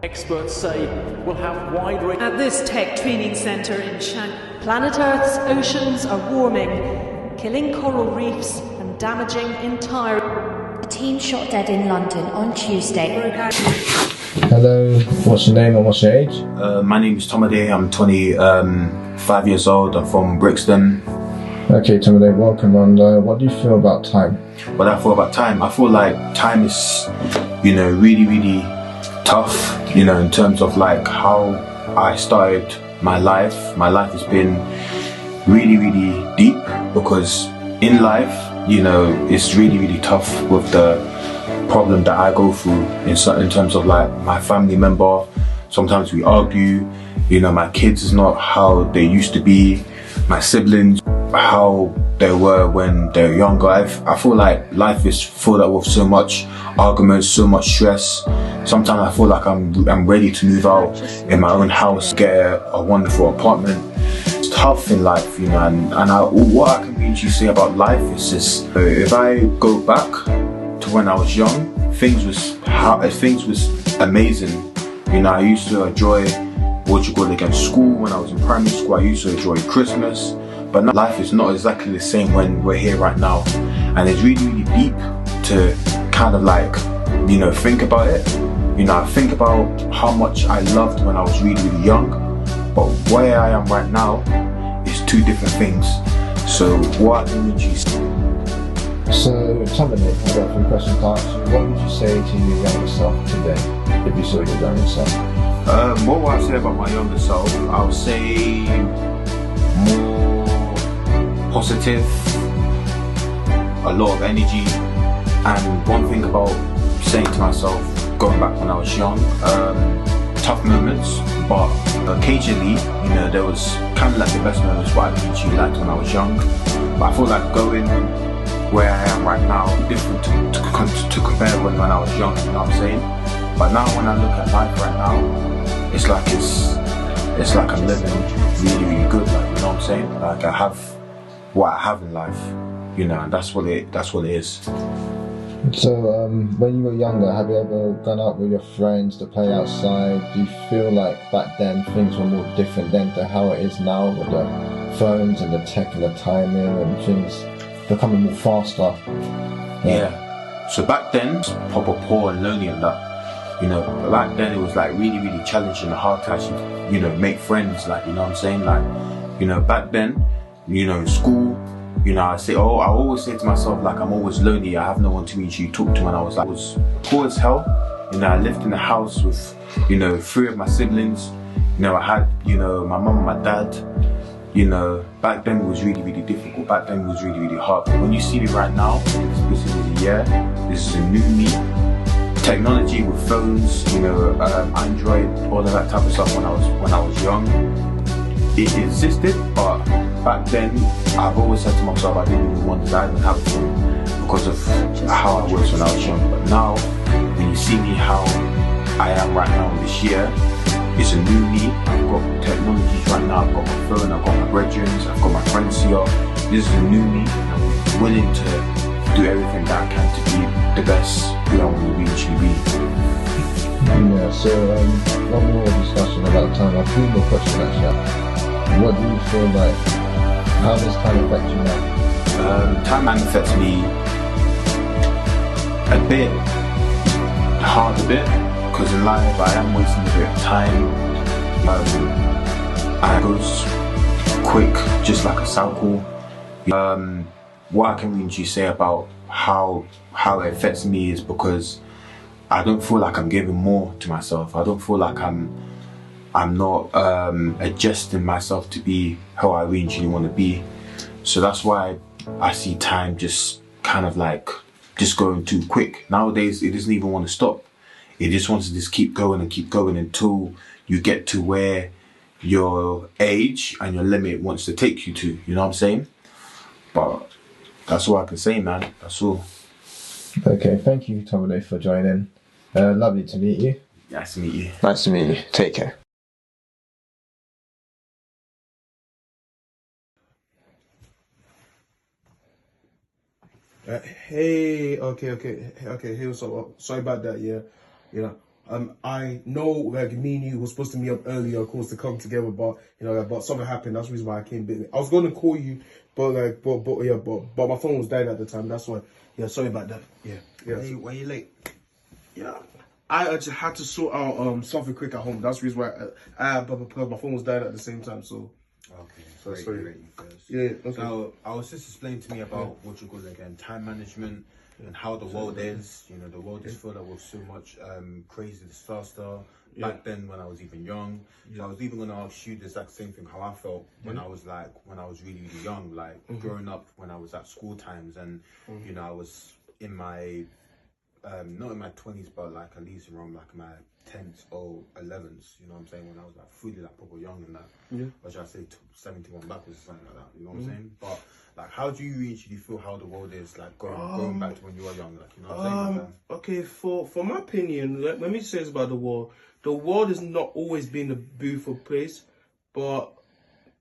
Experts say will have wide range. At this tech training centre in Shanghai, planet Earth's oceans are warming, killing coral reefs and damaging entire... A teen shot dead in London on Tuesday. Hello, what's your name and what's your age? My name is Tomide, I'm 25 years old, I'm from Brixton. Okay, Tomide, welcome. And what do you feel about time? What I feel about time? I feel like time is, really tough, in terms of like how I started my life. My life has been really deep because in life, it's really tough with the problem that I go through in terms of like my family member. Sometimes we argue, my kids is not how they used to be, my siblings, how they were when they're younger. I feel like life is filled up with so much arguments, so much stress. Sometimes I feel like I'm ready to move out in my own house, get a wonderful apartment. It's tough in life, and what I can really say about life is just, if I go back to when I was young, things was amazing. I used to enjoy against school when I was in primary school. I used to enjoy Christmas, but now life is not exactly the same when we're here right now, and it's really deep to kind of like think about it. I think about how much I loved when I was really young, but where I am right now is two different things. So what energies? So, Tomide, I've got a few questions to ask you. What would you say to your younger self today, if you saw your younger self? What would I say about my younger self? I would say more positive, a lot of energy, and one thing about saying to myself, going back when I was young, tough moments, but occasionally, there was kind of like the best moments what I actually liked when I was young. But I feel like going where I am right now, different to compare when I was young, you know what I'm saying? But now when I look at life right now, it's like I'm living really good, like, you know what I'm saying? Like I have what I have in life, and that's what it is. So, when you were younger, have you ever gone out with your friends to play outside? Do you feel like back then things were more different then to how it is now, with the phones and the tech and the timing and things becoming more faster? Yeah. So back then, it's proper poor and lonely and that. Back then it was like really challenging and hard to actually, make friends, like, you know what I'm saying? Like, back then, in school, I always say to myself, like, I'm always lonely. I have no one to actually talk to when I was poor as hell. I lived in a house with, 3 of my siblings. I had, my mum and my dad. Back then it was really difficult. Back then it was really hard. But when you see me right now, this is a year, this is a new me. Technology with phones, Android, all of that type of stuff when I was young, it existed, but back then I've always said to myself I didn't even want to even have a phone because of how I was when I was young. But now when you see me how I am right now this year, it's a new me. I've got technologies right now, I've got my phone, I've got my brethren, I've got my friends here. This is a new me, and I'm willing to do everything that I can to be the best who I want to eventually be. Yeah, so one more discussion about time. A few more questions actually. What do you feel like? How does time affect you now? Time affects me a bit hard, because in life I am wasting a bit of time. And it goes quick, just like a cycle. What I can really say about how it affects me is because I don't feel like I'm giving more to myself. I don't feel like I'm not adjusting myself to be how I really want to be. So that's why I see time just kind of like just going too quick. Nowadays it doesn't even want to stop. It just wants to just keep going until you get to where your age and your limit wants to take you to. You know what I'm saying? But that's all I can say, man. That's all. Okay, thank you, Tomide, for joining. Lovely to meet you. Nice to meet you. Nice to meet you. Take care. Hey, okay. Hey, what's up? Sorry about that. Yeah, I know like me and you were supposed to meet up earlier, of course, to come together, but you know, but something happened. That's the reason why I came bit late. I was gonna call you, but my phone was dead at the time. That's why. Yeah, sorry about that. Yeah. Why you late? Yeah. I just had to sort out something quick at home. That's the reason why because my phone was dying at the same time. So Okay, So great, sorry. great, you first. yeah, okay. Now, I was just explaining to me about what you call again, time management and how the world is. You know, the world is filled up with so much crazy disaster. Back then, when I was even young, so I was even gonna ask you the exact same thing, how I felt when I was really, really young, like growing up when I was at school times, and you know, I was in my not in my 20s, but like at least around like my 10th or 11th, you know what I'm saying, when I was like fully like proper young and that, or should I say 71 backwards or something like that, you know what I'm saying? But like, how do you usually feel how the world is, like going back to when you were young, like, you know what I'm saying? Okay, for my opinion, let me say this about the world. The world has not always been a beautiful place, but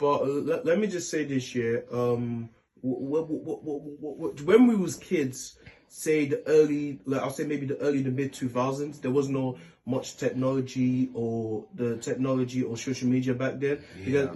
let me just say this year, when we was kids, say the early, like I'll say maybe the early to mid 2000s, there was no much technology or social media back then. Yeah.